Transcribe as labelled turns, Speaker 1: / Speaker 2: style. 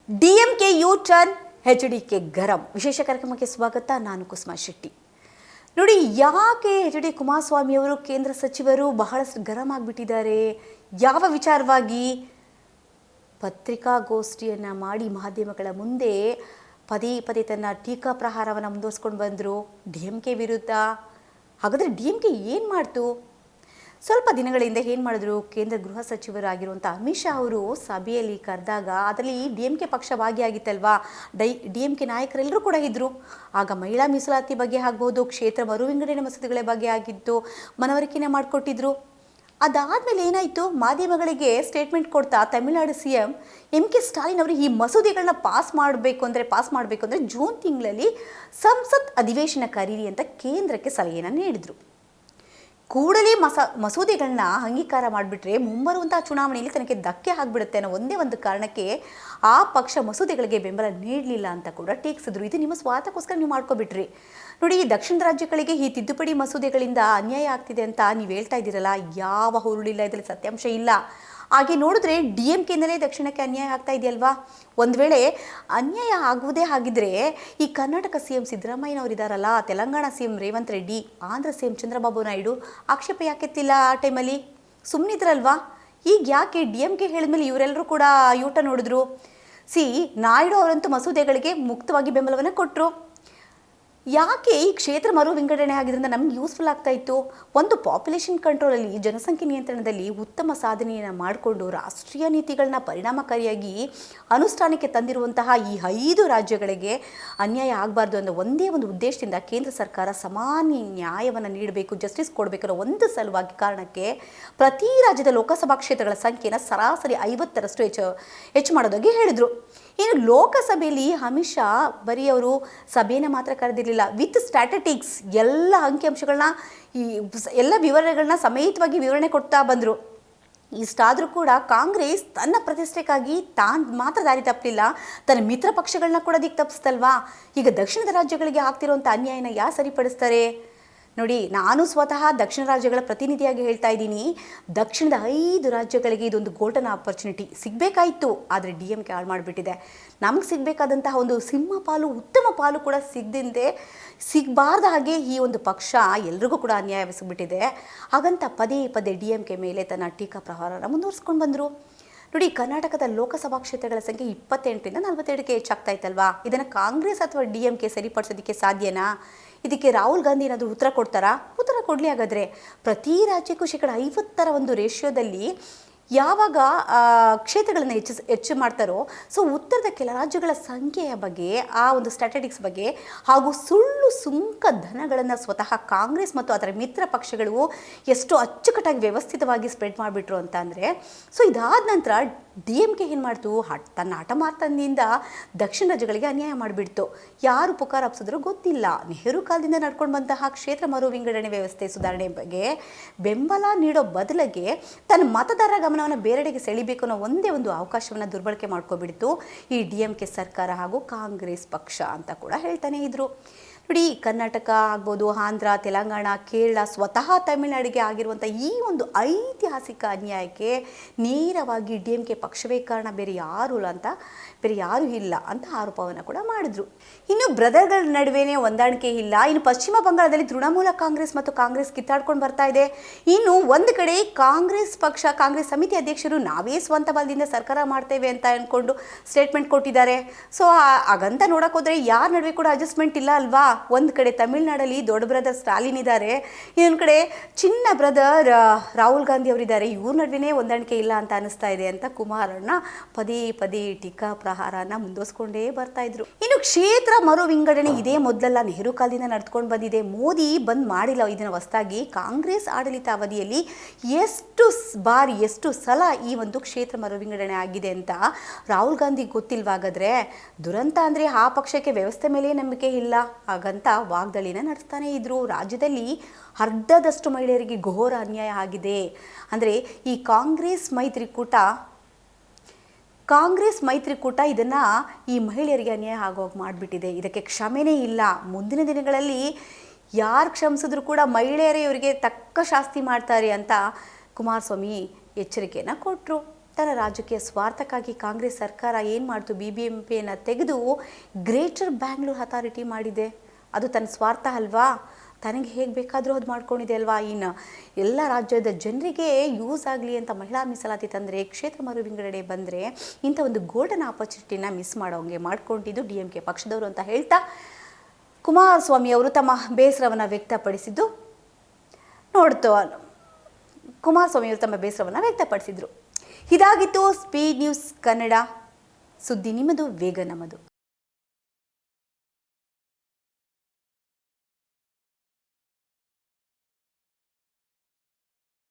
Speaker 1: DMK you turn HDK ಗರಂ. ವಿಶೇಷ ಕಾರ್ಯಕ್ರಮಕ್ಕೆ ಸ್ವಾಗತ. ನಾನು ಕುಸುಮಾ ಶೆಟ್ಟಿ. ನೋಡಿ, ಯಾಕೆ ಎಚ್.ಡಿ. ಕುಮಾರಸ್ವಾಮಿ ಅವರು ಕೇಂದ್ರ ಸಚಿವರು ಬಹಳಷ್ಟು ಗರಂ ಆಗಿಬಿಟ್ಟಿದ್ದಾರೆ? ಯಾವ ವಿಚಾರವಾಗಿ? ಪತ್ರಿಕಾಗೋಷ್ಠಿಯನ್ನು ಮಾಡಿ ಮಾಧ್ಯಮಗಳ ಮುಂದೆ ಪದೇ ಪದೇ ತನ್ನ ಟೀಕಾ ಪ್ರಹಾರವನ್ನು ಮುಂದುವರಿಸ್ಕೊಂಡು ಬಂದರು ಡಿಎಂಕೆ ವಿರುದ್ಧ. ಹಾಗಾದರೆ ಡಿಎಂಕೆ ಏನು ಮಾಡ್ತು? ಸ್ವಲ್ಪ ದಿನಗಳ ಹಿಂದೆ ಏನು ಮಾಡಿದ್ರು? ಕೇಂದ್ರ ಗೃಹ ಸಚಿವರಾಗಿರುವಂಥ ಅಮಿತ್ ಶಾ ಅವರು ಸಭೆಯಲ್ಲಿ ಕರೆದಾಗ ಅದರಲ್ಲಿ ಡಿಎಂಕೆ ಪಕ್ಷ ಭಾಗಿಯಾಗಿತ್ತಲ್ವಾ, ಡಿಎಂಕೆ ನಾಯಕರೆಲ್ಲರೂ ಕೂಡ ಇದ್ದರು. ಆಗ ಮಹಿಳಾ ಮೀಸಲಾತಿ ಬಗ್ಗೆ ಆಗ್ಬೋದು, ಕ್ಷೇತ್ರ ಮರು ವಿಂಗಡಣೆ ಮಸೂದೆಗಳ ಬಗ್ಗೆ ಆಗಿತ್ತು, ಮನವರಿಕೆನೇ ಮಾಡಿಕೊಟ್ಟಿದ್ರು. ಅದಾದಮೇಲೆ ಏನಾಯಿತು? ಮಾಧ್ಯಮಗಳಿಗೆ ಸ್ಟೇಟ್ಮೆಂಟ್ ಕೊಡ್ತಾ ತಮಿಳುನಾಡು CM MK ಸ್ಟಾಲಿನ್ ಅವರು ಈ ಮಸೂದೆಗಳನ್ನ ಪಾಸ್ ಮಾಡಬೇಕು ಅಂದರೆ ಜೂನ್ ತಿಂಗಳಲ್ಲಿ ಸಂಸತ್ ಅಧಿವೇಶನ ಕರೀರಿ ಅಂತ ಕೇಂದ್ರಕ್ಕೆ ಸಲಹೆಯನ್ನು ನೀಡಿದರು. ಕೂಡಲೇ ಮಸೂದೆಗಳನ್ನ ಅಂಗೀಕಾರ ಮಾಡಿಬಿಟ್ರೆ ಮುಂಬರುವಂಥ ಚುನಾವಣೆಯಲ್ಲಿ ತನಗೆ ಧಕ್ಕೆ ಆಗಿಬಿಡುತ್ತೆ ಅನ್ನೋ ಒಂದೇ ಒಂದು ಕಾರಣಕ್ಕೆ ಆ ಪಕ್ಷ ಮಸೂದೆಗಳಿಗೆ ಬೆಂಬಲ ನೀಡಲಿಲ್ಲ ಅಂತ ಕೂಡ ಟೀಕಿಸಿದ್ರು. ಇದು ನಿಮ್ಮ ಸ್ವಾರ್ಥಕ್ಕೋಸ್ಕರ ನೀವು ಮಾಡ್ಕೊಬಿಟ್ರಿ. ನೋಡಿ, ದಕ್ಷಿಣದ ರಾಜ್ಯಗಳಿಗೆ ಈ ತಿದ್ದುಪಡಿ ಮಸೂದೆಗಳಿಂದ ಅನ್ಯಾಯ ಆಗ್ತಿದೆ ಅಂತ ನೀವು ಹೇಳ್ತಾ ಇದ್ದೀರಲ್ಲ, ಯಾವ ಹುರುಳಿಲ್ಲ, ಇದರಲ್ಲಿ ಸತ್ಯಾಂಶ ಇಲ್ಲ. ಹಾಗೆ ನೋಡಿದ್ರೆ ಡಿಎಂಕೆಯಿಂದಲೇ ದಕ್ಷಿಣಕ್ಕೆ ಅನ್ಯಾಯ ಆಗ್ತಾ ಇದೆಯಲ್ವಾ? ಒಂದು ವೇಳೆ ಅನ್ಯಾಯ ಆಗುವುದೇ ಆಗಿದ್ರೆ ಈ ಕರ್ನಾಟಕ CM ಸಿದ್ದರಾಮಯ್ಯನವರು ಇದ್ದಾರಲ್ಲ, ತೆಲಂಗಾಣ CM ರೇವಂತ್ ರೆಡ್ಡಿ, ಆಂಧ್ರ CM ಚಂದ್ರಬಾಬು ನಾಯ್ಡು ಆಕ್ಷೇಪ ಯಾಕೆತ್ತಿಲ್ಲ? ಆ ಟೈಮಲ್ಲಿ ಸುಮ್ಮನಿದ್ರಲ್ವಾ? ಈಗ ಯಾಕೆ ಡಿಎಂಕೆ ಹೇಳಿದ್ಮೇಲೆ ಇವರೆಲ್ಲರೂ ಕೂಡ ಯೂಟ ನೋಡಿದ್ರು? ನಾಯ್ಡು ಅವರಂತೂ ಮಸೂದೆಗಳಿಗೆ ಮುಕ್ತವಾಗಿ ಬೆಂಬಲವನ್ನು ಕೊಟ್ಟರು. ಯಾಕೆ ಈ ಕ್ಷೇತ್ರ ಮರು ವಿಂಗಡಣೆ ಆಗಿದ್ದರಿಂದ ನಮ್ಗೆ ಯೂಸ್ಫುಲ್ ಆಗ್ತಾ ಇತ್ತು? ಒಂದು ಪಾಪ್ಯುಲೇಷನ್ ಕಂಟ್ರೋಲಲ್ಲಿ, ಜನಸಂಖ್ಯೆ ನಿಯಂತ್ರಣದಲ್ಲಿ ಉತ್ತಮ ಸಾಧನೆಯನ್ನು ಮಾಡಿಕೊಂಡು ರಾಷ್ಟ್ರೀಯ ನೀತಿಗಳನ್ನ ಪರಿಣಾಮಕಾರಿಯಾಗಿ ಅನುಷ್ಠಾನಕ್ಕೆ ತಂದಿರುವಂತಹ ಈ 5 ರಾಜ್ಯಗಳಿಗೆ ಅನ್ಯಾಯ ಆಗಬಾರ್ದು ಅನ್ನೋ ಒಂದೇ ಒಂದು ಉದ್ದೇಶದಿಂದ ಕೇಂದ್ರ ಸರ್ಕಾರ ಸಮಾನ ನ್ಯಾಯವನ್ನು ನೀಡಬೇಕು, ಜಸ್ಟಿಸ್ ಕೊಡಬೇಕು ಅನ್ನೋ ಒಂದು ಸಲುವಾಗಿ ಕಾರಣಕ್ಕೆ ಪ್ರತಿ ರಾಜ್ಯದ ಲೋಕಸಭಾ ಕ್ಷೇತ್ರಗಳ ಸಂಖ್ಯೆನ ಸರಾಸರಿ 50ರಷ್ಟು ಹೆಚ್ಚು ಮಾಡೋದಾಗಿ ಹೇಳಿದರು. ಇನ್ನು ಲೋಕಸಭೆಯಲ್ಲಿ ಅಮಿತ್ ಶಾ ಬರೀ ಅವರು ಸಭೆಯನ್ನು ಮಾತ್ರ ಕರೆದಿರಲಿಲ್ಲ, ವಿತ್ ಸ್ಟ್ಯಾಟಿಸ್ಟಿಕ್ಸ್ ಎಲ್ಲ ಅಂಕಿಅಂಶಗಳನ್ನ, ಈ ಎಲ್ಲ ವಿವರಗಳನ್ನ ಸಮೇತವಾಗಿ ವಿವರಣೆ ಕೊಡ್ತಾ ಬಂದರು. ಇಷ್ಟಾದರೂ ಕೂಡ ಕಾಂಗ್ರೆಸ್ ತನ್ನ ಪ್ರತಿಷ್ಠೆಗಾಗಿ ಮಾತ್ರ ದಾರಿ ತಪ್ಪಲಿಲ್ಲ, ತನ್ನ ಮಿತ್ರ ಪಕ್ಷಗಳನ್ನ ಕೂಡ ದಿಕ್ಕು ತಪ್ಪಿಸ್ತಲ್ವಾ? ಈಗ ದಕ್ಷಿಣದ ರಾಜ್ಯಗಳಿಗೆ ಆಗ್ತಿರುವಂಥ ಅನ್ಯಾಯನ ಯಾರು ಸರಿಪಡಿಸ್ತಾರೆ? ನೋಡಿ, ನಾನು ಸ್ವತಃ ದಕ್ಷಿಣ ರಾಜ್ಯಗಳ ಪ್ರತಿನಿಧಿಯಾಗಿ ಹೇಳ್ತಾ ಇದ್ದೀನಿ, ದಕ್ಷಿಣದ 5 ರಾಜ್ಯಗಳಿಗೆ ಇದೊಂದು ಗೋಲ್ಡನ್ ಆಪರ್ಚುನಿಟಿ ಸಿಗಬೇಕಾಯಿತು. ಆದರೆ ಡಿಎಂಕೆ ಹಾಳು ಮಾಡಿಬಿಟ್ಟಿದೆ. ನಮಗೆ ಸಿಗಬೇಕಾದಂತಹ ಒಂದು ಸಿಂಹ ಪಾಲು, ಉತ್ತಮ ಪಾಲು ಕೂಡ ಸಿಗಬಾರ್ದ ಹಾಗೆ ಈ ಒಂದು ಪಕ್ಷ ಎಲ್ರಿಗೂ ಕೂಡ ಅನ್ಯಾಯವೆಸಗಿಬಿಟ್ಟಿದೆ. ಹಾಗಂತ ಪದೇ ಪದೇ ಡಿಎಂಕೆ ಮೇಲೆ ತನ್ನ ಟೀಕಾ ಪ್ರಹಾರನ ಮುಂದುವರಿಸ್ಕೊಂಡು ಬಂದರು. ನೋಡಿ, ಕರ್ನಾಟಕದ ಲೋಕಸಭಾ ಕ್ಷೇತ್ರಗಳ ಸಂಖ್ಯೆ 28ರಿಂದ 42ಕ್ಕೆ ಹೆಚ್ಚಾಗ್ತಾ ಇತ್ತಲ್ವಾ? ಇದನ್ನು ಕಾಂಗ್ರೆಸ್ ಅಥವಾ ಡಿಎಂಕೆ ಸರಿಪಡಿಸೋದಕ್ಕೆ ಸಾಧ್ಯನಾ? ಇದಕ್ಕೆ ರಾಹುಲ್ ಗಾಂಧಿ ಏನಾದರೂ ಉತ್ತರ ಕೊಡ್ತಾರಾ? ಉತ್ತರ ಕೊಡಲಿ. ಹಾಗಾದರೆ ಪ್ರತಿ ರಾಜ್ಯಕ್ಕೂ 50% ಒಂದು ರೇಷಿಯೋದಲ್ಲಿ ಯಾವಾಗ ಕ್ಷೇತ್ರಗಳನ್ನು ಹೆಚ್ಚು ಮಾಡ್ತಾರೋ, ಉತ್ತರದ ಕೆಲ ರಾಜ್ಯಗಳ ಸಂಖ್ಯೆಯ ಬಗ್ಗೆ, ಆ ಒಂದು ಸ್ಟ್ಯಾಟಿಸ್ಟಿಕ್ಸ್ ಬಗ್ಗೆ ಹಾಗೂ ಸುಳ್ಳು ಸುಂಕ ಧನಗಳನ್ನು ಸ್ವತಃ ಕಾಂಗ್ರೆಸ್ ಮತ್ತು ಅದರ ಮಿತ್ರ ಪಕ್ಷಗಳು ಎಷ್ಟು ಅಚ್ಚುಕಟ್ಟಾಗಿ ವ್ಯವಸ್ಥಿತವಾಗಿ ಸ್ಪ್ರೆಡ್ ಮಾಡಿಬಿಟ್ರು ಅಂತ ಅಂದರೆ, ಇದಾದ ನಂತರ ಡಿಎಂಕೆ ಏನು ಮಾಡ್ತು? ತನ್ನ ಹಠಮಾರ್ತನದಿಂದ ದಕ್ಷಿಣ ರಾಜ್ಯಗಳಿಗೆ ಅನ್ಯಾಯ ಮಾಡಿಬಿಡ್ತು. ಯಾರು ಪುಕಾರ ಹಬ್ಸಿದ್ರೂ ಗೊತ್ತಿಲ್ಲ. ನೆಹರು ಕಾಲದಿಂದ ನಡ್ಕೊಂಡು ಬಂತಹ ಕ್ಷೇತ್ರ ಮರು ವಿಂಗಡಣೆ ವ್ಯವಸ್ಥೆ ಸುಧಾರಣೆ ಬಗ್ಗೆ ಬೆಂಬಲ ನೀಡೋ ಬದಲಿಗೆ ತನ್ನ ಮತದಾರರ ಗಮನವನ್ನು ಬೇರೆಡೆಗೆ ಸೆಳಿಬೇಕು ಅನ್ನೋ ಒಂದೇ ಒಂದು ಅವಕಾಶವನ್ನು ದುರ್ಬಳಕೆ ಮಾಡ್ಕೊಬಿಡ್ತು ಈ ಡಿಎಂಕೆ ಸರ್ಕಾರ ಹಾಗೂ ಕಾಂಗ್ರೆಸ್ ಪಕ್ಷ ಅಂತ ಕೂಡ ಹೇಳ್ತಾನೆ ಇದ್ರು. ನೋಡಿ, ಕರ್ನಾಟಕ ಆಗ್ಬೋದು, ಆಂಧ್ರ, ತೆಲಂಗಾಣ, ಕೇರಳ, ಸ್ವತಃ ತಮಿಳುನಾಡಿಗೆ ಆಗಿರುವಂಥ ಈ ಒಂದು ಐತಿಹಾಸಿಕ ಅನ್ಯಾಯಕ್ಕೆ ನೇರವಾಗಿ ಡಿಎಂಕೆ ಪಕ್ಷವೇ ಕಾರಣ, ಬೇರೆ ಯಾರೂ ಇಲ್ಲ ಅಂತ ಆರೋಪವನ್ನು ಕೂಡ ಮಾಡಿದ್ರು. ಇನ್ನು ಬ್ರದರ್ಗಳ ನಡುವೆನೇ ಹೊಂದಾಣಿಕೆ ಇಲ್ಲ. ಇನ್ನು ಪಶ್ಚಿಮ ಬಂಗಾಳದಲ್ಲಿ ತೃಣಮೂಲ ಕಾಂಗ್ರೆಸ್ ಮತ್ತು ಕಾಂಗ್ರೆಸ್ ಕಿತ್ತಾಡ್ಕೊಂಡು ಬರ್ತಾ ಇದೆ. ಇನ್ನು ಒಂದು ಕಡೆ ಕಾಂಗ್ರೆಸ್ ಪಕ್ಷ, ಕಾಂಗ್ರೆಸ್ ಸಮಿತಿ ಅಧ್ಯಕ್ಷರು ನಾವೇ ಸ್ವಂತ ಬಲದಿಂದ ಸರ್ಕಾರ ಮಾಡ್ತೇವೆ ಅಂತ ಅಂದ್ಕೊಂಡು ಸ್ಟೇಟ್ಮೆಂಟ್ ಕೊಟ್ಟಿದ್ದಾರೆ. ಹಾಗಂತ ನೋಡೋಕೆ ಹೋದರೆ ಯಾರ ನಡುವೆ ಕೂಡ ಅಡ್ಜಸ್ಟ್ಮೆಂಟ್ ಇಲ್ಲ ಅಲ್ವಾ? ಒಂದು ಕಡೆ ತಮಿಳುನಾಡಲ್ಲಿ ದೊಡ್ಡ ಬ್ರದರ್ ಸ್ಟಾಲಿನ್ ಇದ್ದಾರೆ, ಇನ್ನೊಂದು ಕಡೆ ಚಿನ್ನ ಬ್ರದರ್ ರಾಹುಲ್ ಗಾಂಧಿ ಅವರಿದ್ದಾರೆ. ಇವ್ರ ನಡುವೆ ಹೊಂದಾಣಿಕೆ ಇಲ್ಲ ಅಂತ ಅನಿಸ್ತಾ ಇದೆ ಅಂತ ಕುಮಾರಣ್ಣ ಪದೇ ಪದೇ ಟೀಕಾ ಪ್ರಹಾರನ ಮುಂದುವರಿಸ್ಕೊಂಡೇ ಬರ್ತಾ ಇದ್ರು. ಇನ್ನು ಕ್ಷೇತ್ರ ಮರು ವಿಂಗಡಣೆ ಇದೇ ಮೊದಲಲ್ಲ, ನೆಹರು ಕಾಲದಿಂದ ನಡೆದುಕೊಂಡು ಬಂದಿದೆ. ಮೋದಿ ಬಂದ್ ಮಾಡಿಲ್ಲ ಇದನ್ನು ಹೊಸದಾಗಿ. ಕಾಂಗ್ರೆಸ್ ಆಡಳಿತ ಅವಧಿಯಲ್ಲಿ ಎಷ್ಟು ಸಲ ಈ ಒಂದು ಕ್ಷೇತ್ರ ಮರು ವಿಂಗಡಣೆ ಆಗಿದೆ ಅಂತ ರಾಹುಲ್ ಗಾಂಧಿ ಗೊತ್ತಿಲ್ವಾಗಾದ್ರೆ? ದುರಂತ ಅಂದರೆ ಆ ಪಕ್ಷಕ್ಕೆ ವ್ಯವಸ್ಥೆ ಮೇಲೆ ನಂಬಿಕೆ ಇಲ್ಲ ಹಾಗಂತ ವಾಗ್ದಾಳಿನ ನಡೆಸ್ತಾನೆ ಇದ್ರು. ರಾಜ್ಯದಲ್ಲಿ ಅರ್ಧದಷ್ಟು ಮಹಿಳೆಯರಿಗೆ ಘೋರ ಅನ್ಯಾಯ ಆಗಿದೆ. ಅಂದರೆ ಈ ಕಾಂಗ್ರೆಸ್ ಮೈತ್ರಿಕೂಟ ಇದನ್ನು ಈ ಮಹಿಳೆಯರಿಗೆ ಅನ್ಯಾಯ ಆಗೋಗಿ ಮಾಡಿಬಿಟ್ಟಿದೆ. ಇದಕ್ಕೆ ಕ್ಷಮೆನೇ ಇಲ್ಲ. ಮುಂದಿನ ದಿನಗಳಲ್ಲಿ ಯಾರು ಕ್ಷಮಿಸಿದ್ರು ಕೂಡ ಮಹಿಳೆಯರೇ ಇವರಿಗೆ ತಕ್ಕ ಶಾಸ್ತಿ ಮಾಡ್ತಾರೆ ಅಂತ ಕುಮಾರಸ್ವಾಮಿ ಎಚ್ಚರಿಕೆಯನ್ನು ಕೊಟ್ಟರು. ತನ್ನ ರಾಜಕೀಯ ಸ್ವಾರ್ಥಕ್ಕಾಗಿ ಕಾಂಗ್ರೆಸ್ ಸರ್ಕಾರ ಏನು ಮಾಡ್ತು, BBMPಯನ್ನು ತೆಗೆದು ಗ್ರೇಟರ್ ಬ್ಯಾಂಗ್ಳೂರ್ ಅಥಾರಿಟಿ ಮಾಡಿದೆ. ಅದು ತನ್ನ ಸ್ವಾರ್ಥ ಅಲ್ವಾ? ತನಗೆ ಹೇಗೆ ಬೇಕಾದರೂ ಅದು ಮಾಡ್ಕೊಂಡಿದೆ ಅಲ್ವಾ? ಇನ್ನು ಎಲ್ಲ ರಾಜ್ಯದ ಜನರಿಗೆ ಯೂಸ್ ಆಗಲಿ ಅಂತ ಮಹಿಳಾ ಮೀಸಲಾತಿ ತಂದರೆ, ಕ್ಷೇತ್ರ ಮರು ವಿಂಗಡಣೆ ಬಂದರೆ ಇಂಥ ಒಂದು ಗೋಲ್ಡನ್ ಆಪರ್ಚುನಿಟಿನ ಮಿಸ್ ಮಾಡೋಂಗೆ ಮಾಡ್ಕೊಂಡಿದ್ದು DMK ಪಕ್ಷದವರು ಅಂತ ಹೇಳ್ತಾ ಕುಮಾರಸ್ವಾಮಿ ಅವರು ತಮ್ಮ ಬೇಸರವನ್ನು ವ್ಯಕ್ತಪಡಿಸಿದ್ದು ಇದಾಗಿತ್ತು ಸ್ಪೀಡ್ ನ್ಯೂಸ್ ಕನ್ನಡ. ಸುದ್ದಿ ನಿಮ್ಮದು, ವೇಗ ನಮ್ಮದು.